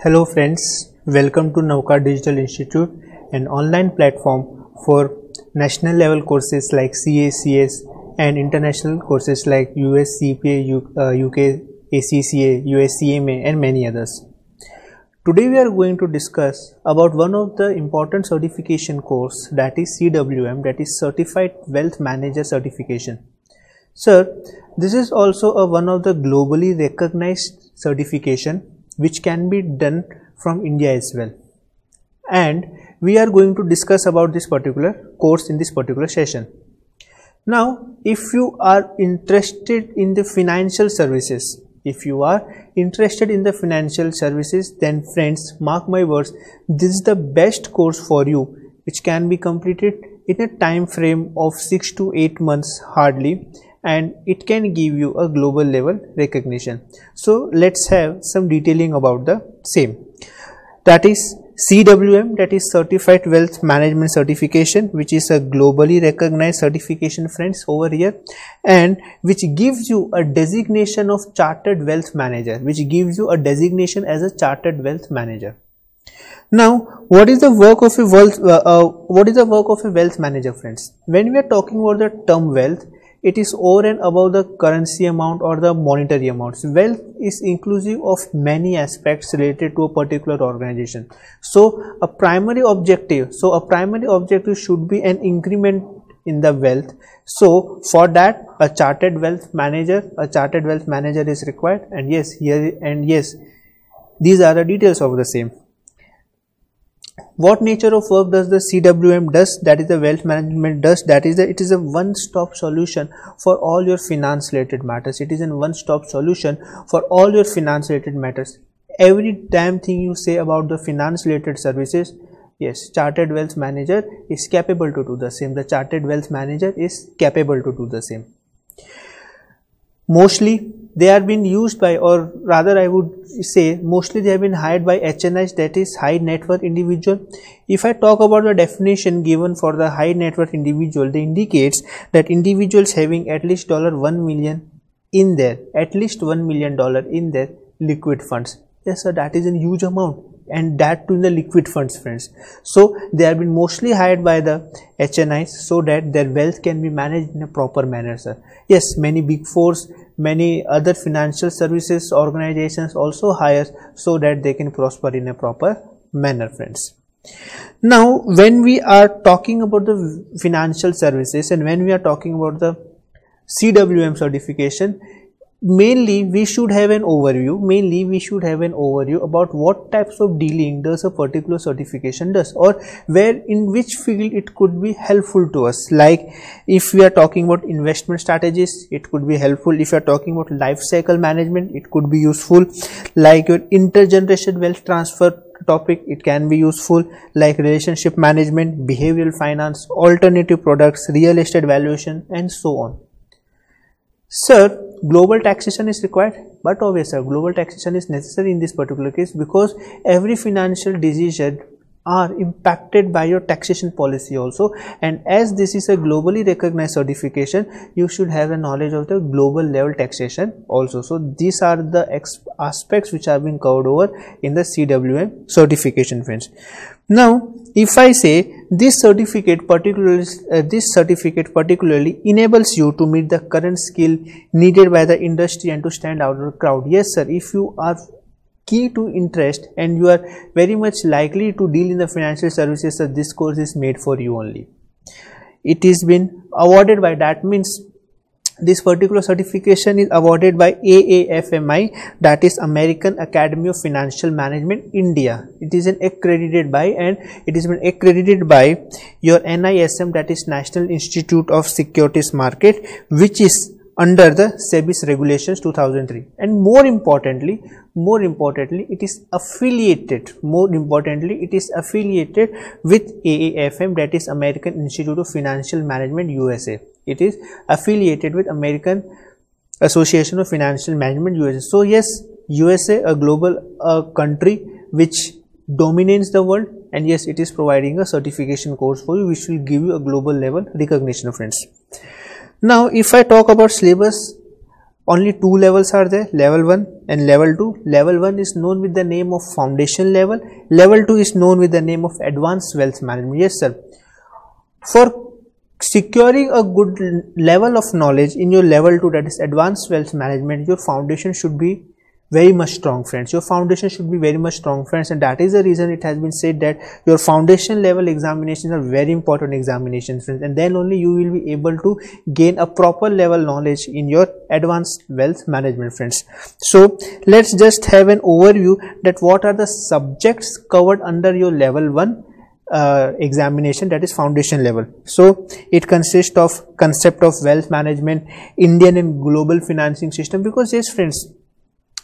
Hello friends, welcome to Nauka Digital Institute, an online platform for national level courses like CA, CS and international courses like US CPA, UK ACCA, US CMA and many others. Today we are going to discuss about one of the important certification course, that is CWM, that is Certified Wealth Manager Certification. Sir, this is also one of the globally recognized certification which can be done from India as well, and we are going to discuss about this particular course in this particular session. Now, if you are interested in the financial services, then friends, mark my words, this is the best course for you, which can be completed in a time frame of 6 to 8 months hardly, and it can give you a global level recognition. So let's have some detailing about the same. That is CWM, that is Certified Wealth Management Certification, which is a globally recognized certification, friends, over here, and which gives you a designation of Chartered Wealth Manager, which gives you a designation as a Chartered Wealth Manager. Now, what is the work of a wealth manager, friends? When we are talking about the term wealth, it is over and above the currency amount or the monetary amounts. Wealth is inclusive of many aspects related to a particular organization. So a primary objective should be an increment in the wealth. So for that, a chartered wealth manager is required. And yes, these are the details of the same. What nature of work does the CWM does, that is the wealth management does, that is it is a one-stop solution for all your finance related matters. It is a one-stop solution for all your finance related matters. Every damn thing you say about the finance related services, yes, Chartered Wealth Manager is capable to do the same. The Chartered Wealth Manager is capable to do the same. Mostly they are being used by, or rather I would say mostly they have been hired by HNIs, that is high net worth individual. If I talk about the definition given for the high net worth individual, they indicates that individuals having at least $1 million in their, in their liquid funds. Yes sir, that is a huge amount, and that too in the liquid funds, friends. So they have been mostly hired by the HNIs so that their wealth can be managed in a proper manner, sir. Yes, many big fours, many other financial services organizations also hire so that they can prosper in a proper manner, friends. Now, when we are talking about the financial services and when we are talking about the CWM certification, mainly we should have an overview about what types of dealing does a particular certification does, or where in which field it could be helpful to us. Like if we are talking about investment strategies, it could be helpful. If you are talking about life cycle management, it could be useful. Like your intergeneration wealth transfer topic, it can be useful. Like relationship management, behavioral finance, alternative products, real estate valuation and so on. Sir, global taxation is required, but obviously global taxation is necessary in this particular case because every financial decision are impacted by your taxation policy also, and as this is a globally recognized certification, you should have a knowledge of the global level taxation also. So these are the aspects which have been covered over in the CWM certification, friends. Now, if I say this certificate particularly enables you to meet the current skill needed by the industry and to stand out of the crowd. Yes sir, if you are key to interest and you are very much likely to deal in the financial services, so this course is made for you only. It is been awarded by, that means this particular certification is awarded by AAFMI, that is American Academy of Financial Management, India. It is accredited by, and it has been accredited by your NISM, that is National Institute of Securities Market, which is under the SEBI's regulations 2003, and more importantly it is affiliated with AAFM, that is American Institute of Financial Management, USA. It is affiliated with American Association of Financial Management, USA. So yes, USA, a global country which dominates the world, and yes, it is providing a certification course for you which will give you a global level recognition, friends. Now if I talk about syllabus only two levels are there, level 1 and level 2. Level 1 is known with the name of foundation level. Level 2 is known with the name of advanced wealth management. Yes sir. For securing a good level of knowledge in your level 2, that is advanced wealth management, your foundation should be very much strong, friends. Your foundation should be very much strong, friends, and that is the reason it has been said that your foundation level examinations are very important examinations, friends, and then only you will be able to gain a proper level knowledge in your advanced wealth management, friends. So let's just have an overview that what are the subjects covered under your level 1 examination, that is foundation level. So it consists of concept of wealth management, Indian and global financing system, because yes friends,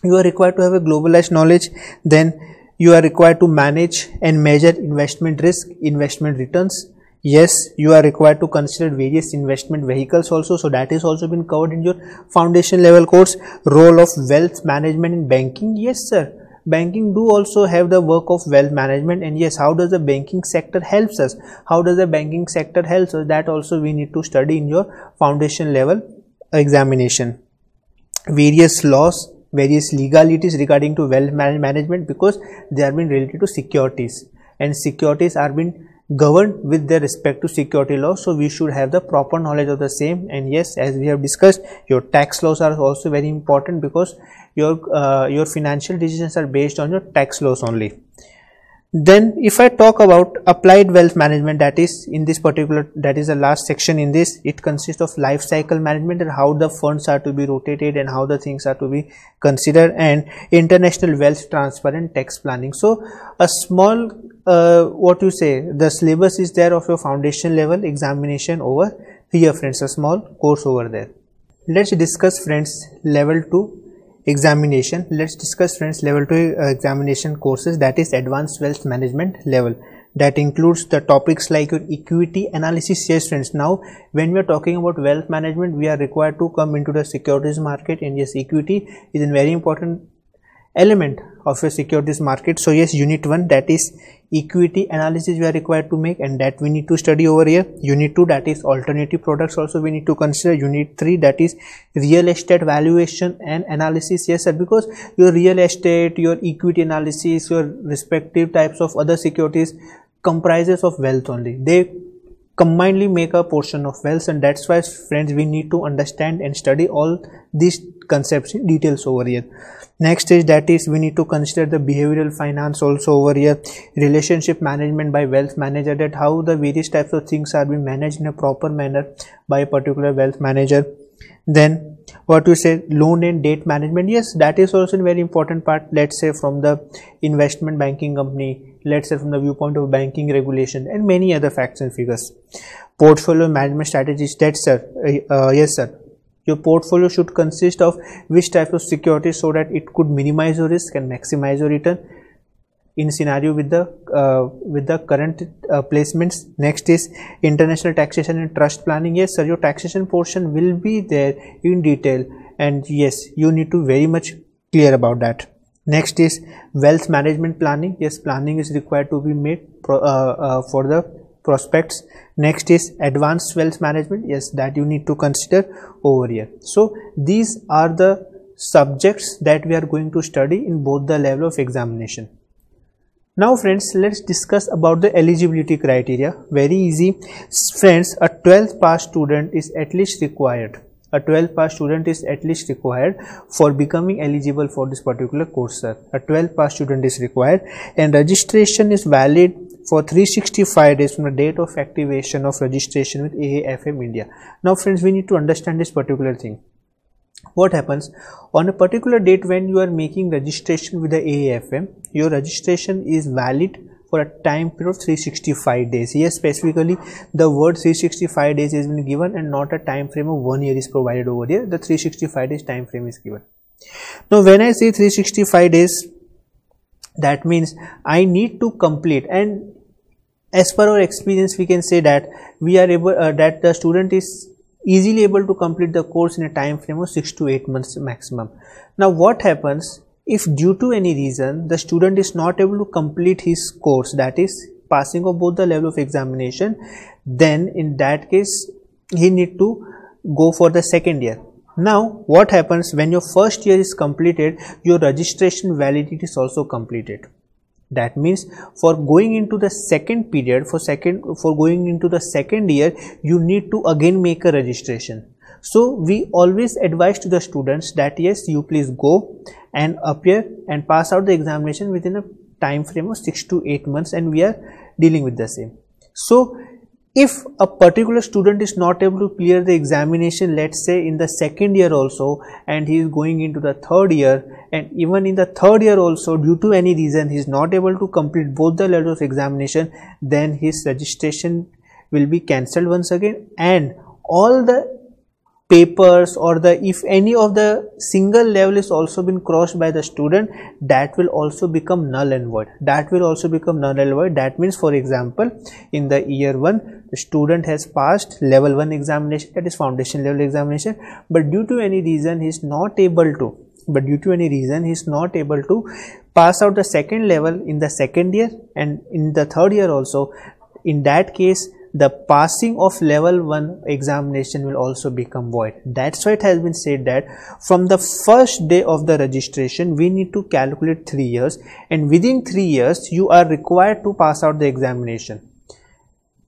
you are required to have a globalized knowledge. Then you are required to manage and measure investment risk, investment returns. Yes, you are required to consider various investment vehicles also, so that is also been covered in your foundation level course. Role of wealth management in banking. Yes sir, banking do also have the work of wealth management, and yes, how does the banking sector helps us, how does the banking sector helps us, that also we need to study in your foundation level examination. Various laws, various legalities regarding to wealth management, because they are being related to securities, and securities are being governed with their respect to security laws, so we should have the proper knowledge of the same. And yes, as we have discussed, your tax laws are also very important, because your financial decisions are based on your tax laws only. Then if I talk about applied wealth management, that is in this particular, that is the last section in this, it consists of life cycle management and how the funds are to be rotated and how the things are to be considered, and international wealth transfer and tax planning. So a small the syllabus is there of your foundation level examination over here, friends, a small course over there. Let's discuss, friends, level 2 examination. Let's discuss, friends, level 2 examination courses, that is advanced wealth management level. That includes the topics like your equity analysis. Yes friends, now when we are talking about wealth management, we are required to come into the securities market, and yes, equity is a very important element of your securities market. So yes, unit 1, that is equity analysis we are required to make, and that we need to study over here. Unit 2, that is alternative products, also we need to consider. Unit 3, that is real estate valuation and analysis. Yes sir, because your real estate, your equity analysis, your respective types of other securities comprises of wealth only. They combinedly make a portion of wealth, and that's why friends, we need to understand and study all these concepts in details over here. Next is, that is we need to consider the behavioral finance also over here, relationship management by wealth manager, that how the various types of things are being managed in a proper manner by a particular wealth manager. Then what you say, loan and debt management. Yes, that is also a very important part, let's say from the investment banking company, let's say from the viewpoint of banking regulation, and many other facts and figures. Portfolio management strategies, that sir, yes sir, your portfolio should consist of which type of securities, so that it could minimize your risk and maximize your return in scenario with the current placements. Next is international taxation and trust planning. Yes sir, your taxation portion will be there in detail, and yes, you need to very much clear about that. Next is wealth management planning. Yes, planning is required to be made for the prospects. Next is advanced wealth management. Yes, that you need to consider over here. So these are the subjects that we are going to study in both the level of examination. Now friends, let's discuss about the eligibility criteria. Very easy, friends. A 12th pass student is at least required. A 12th pass student is at least required for becoming eligible for this particular course, sir. A 12th pass student is required, and registration is valid for 365 days from the date of activation of registration with AAFM India. Now friends, we need to understand this particular thing. What happens on a particular date when you are making registration with the AAFM, your registration is valid for a time period of 365 days. Yes, specifically the word 365 days is been given, and not a time frame of 1 year is provided over here. The 365 days time frame is given. Now when I say 365 days, that means I need to complete, and as per our experience we can say that we are able that the student is easily able to complete the course in a time frame of 6 to 8 months maximum. Now what happens if due to any reason the student is not able to complete his course, that is passing of both the level of examination, then in that case he need to go for the second year. Now what happens when your first year is completed, your registration validity is also completed. That means for going into the second period, for going into the second year, you need to again make a registration. So we always advise to the students that yes, you please go and appear and pass out the examination within a time frame of 6 to 8 months, and we are dealing with the same. So if a particular student is not able to clear the examination, let's say in the second year also, and he is going into the third year, and even in the third year also due to any reason he is not able to complete both the levels of examination, then his registration will be cancelled once again, and all the papers or if any of the single level is also been crossed by the student, that will also become null and void. That means, for example, in the year 1 the student has passed level 1 examination, that is foundation level examination, but due to any reason he is not able to pass out the second level in the second year and in the third year also. In that case, the passing of level 1 examination will also become void. That's why it has been said that from the first day of the registration we need to calculate 3 years, and within 3 years you are required to pass out the examination.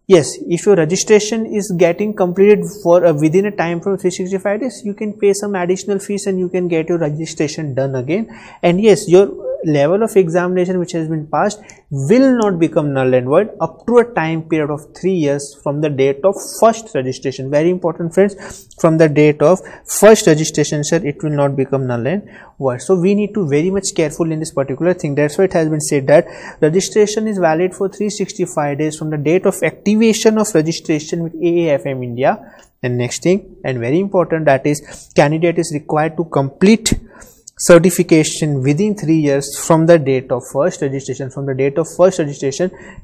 Yes, if your registration is getting completed for within a time frame of 365 days, you can pay some additional fees and you can get your registration done again. And yes, your level of examination which has been passed will not become null and void up to a time period of 3 years from the date of first registration. Very important, friends, from the date of first registration, sir, it will not become null and void. So we need to very much careful in this particular thing. That's why it has been said that registration is valid for 365 days from the date of activation of registration with AAFM India. And next thing, and very important, that is candidate is required to complete certification within 3 years from the date of first registration.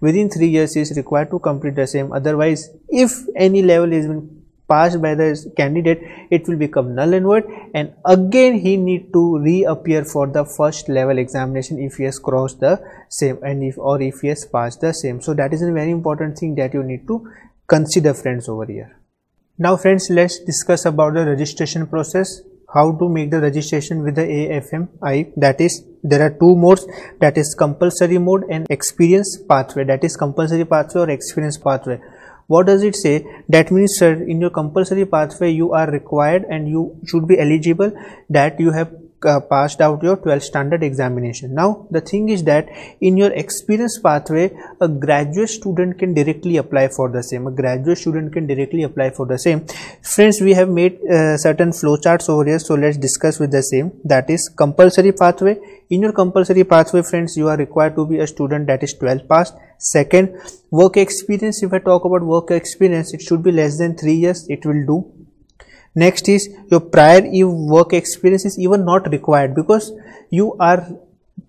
Within 3 years he is required to complete the same. Otherwise, if any level is been passed by the candidate, it will become null and void, and again he need to reappear for the first level examination if he has crossed the same, and if he has passed the same. So that is a very important thing that you need to consider, friends, over here. Now friends, let's discuss about the registration process. How to make the registration with the AAFMI. That is, there are two modes, that is compulsory mode and experience pathway. That is compulsory pathway or experience pathway. What does it say? That means, sir, in your compulsory pathway you are required and you should be eligible that you have passed out your 12th standard examination. Now the thing is that in your experience pathway, a graduate student can directly apply for the same. Friends, we have made certain flowcharts over here, so let's discuss with the same. That is compulsory pathway. In your compulsory pathway, friends, you are required to be a student that is 12 passed. Second, work experience. If I talk about work experience, it should be less than 3 years, it will do. Next is your prior work experience is even not required, because you are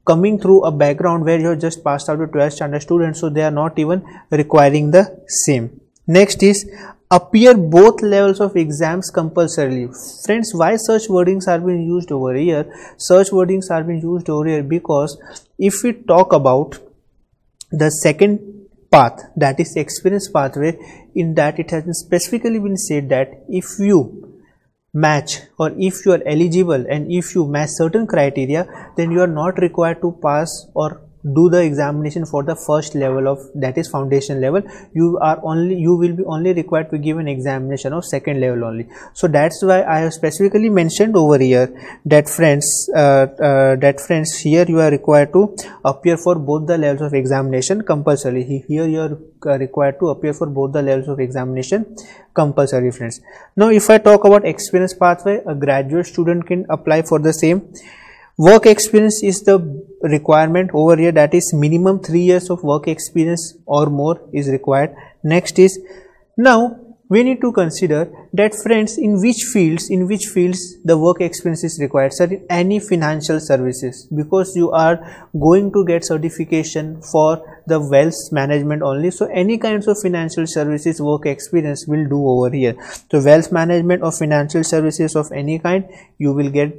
coming through a background where you have just passed out a 12th standard student, so they are not even requiring the same. Next is appear both levels of exams compulsorily. Friends, why such wordings are being used over here? Because if we talk about the second path, that is experience pathway, in that it has been specifically been said that if you match or if you are eligible and if you match certain criteria, then you are not required to pass or do the examination for the first level of, that is foundation level. You will be only required to give an examination of second level only. So that's why I have specifically mentioned over here that friends, here you are required to appear for both the levels of examination compulsorily. Here you are required to appear for both the levels of examination compulsory, friends. Now if I talk about experience pathway, a graduate student can apply for the same. Work experience is the requirement over here, that is minimum 3 years of work experience or more is required. Next is, now we need to consider that, friends, in which fields the work experience is required. Sir, in any financial services, because you are going to get certification for the wealth management only, so any kinds of financial services work experience will do over here. So wealth management or financial services of any kind, you will get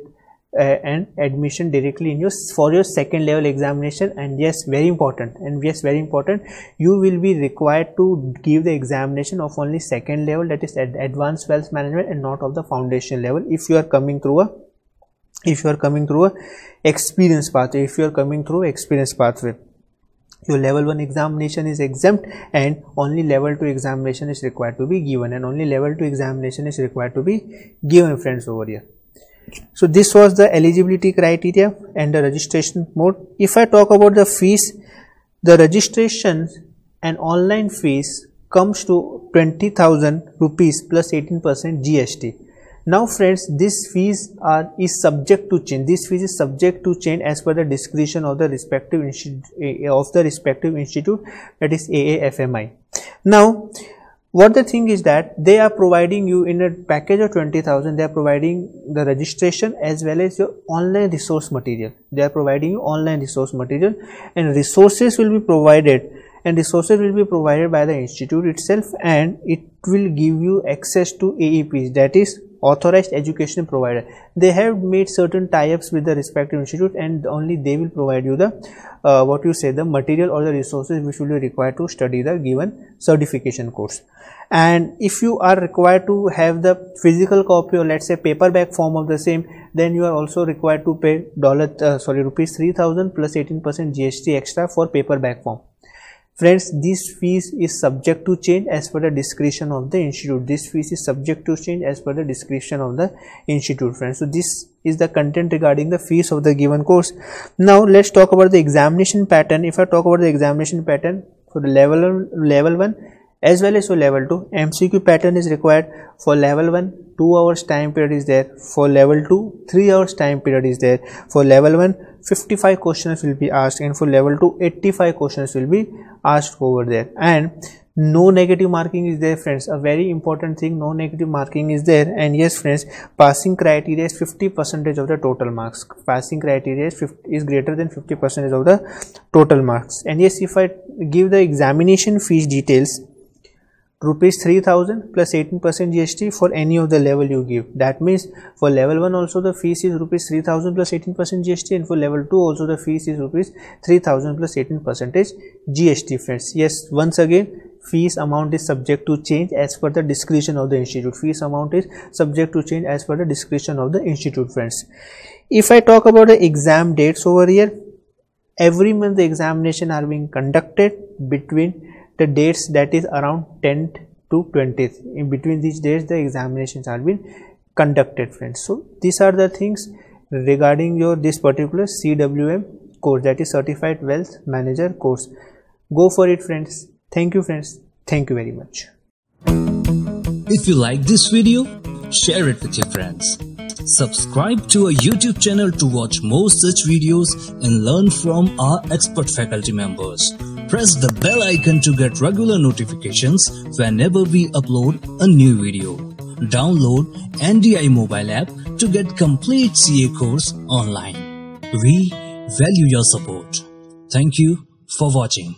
and admission directly in for your second level examination. And yes, very important, you will be required to give the examination of only second level, that is advanced wealth management, and not of the foundation level if you are coming through a experience pathway. Your level 1 examination is exempt, and only level 2 examination is required to be given, friends, over here. So this was the eligibility criteria and the registration mode. If I talk about the fees, the registration and online fees comes to 20,000 rupees plus 18% GST. Now friends, this fees is subject to change. As per the discretion of the respective institute, that is AAFMI. Now, what the thing is that they are providing you in a package of 20,000. They are providing the registration as well as your online resource material. And resources will be provided. by the institute itself, and it will give you access to AEPs, that is authorized education provider. They have made certain tie-ups with the respective institute, and only they will provide you the the material or the resources which will be required to study the given certification course. And if you are required to have the physical copy, or let's say paperback form of the same, then you are also required to pay rupees 3,000 plus 18% GST extra for paperback form. Friends, this fees is subject to change as per the discretion of the institute. Friends. So this is the content regarding the fees of the given course. Now let's talk about the examination pattern. If I talk about the examination pattern for the level 1 as well as for level 2, MCQ pattern is required. For level 1, 2 hours time period is there. For level 2, 3 hours time period is there. For level 1, 55 questions will be asked, and for level 2, 85 questions will be asked over there. And no negative marking is there, friends. A very important thing, no negative marking is there. And yes, friends, passing criteria is 50% of the total marks. Passing criteria is greater than 50% of the total marks. And yes, if I give the examination fees details, rupees 3,000 plus 18% GST for any of the level you give. That means for level 1 also the fees is rupees 3,000 plus 18% GST, and for level 2 also the fees is rupees 3,000 plus 18% GST, friends. Yes, once again, fees amount is subject to change as per the discretion of the institute. Friends. If I talk about the exam dates over here, every month the examination are being conducted between the dates that is around 10th to 20th. In between these dates the examinations are being conducted, friends. So these are the things regarding this particular CWM course, that is Certified Wealth Manager course. Go for it, friends. Thank you, friends. Thank you very much. If you like this video, share it with your friends. Subscribe to our YouTube channel to watch more such videos and learn from our expert faculty members. Press the bell icon to get regular notifications whenever we upload a new video. Download NDI mobile app to get complete CA course online. We value your support. Thank you for watching.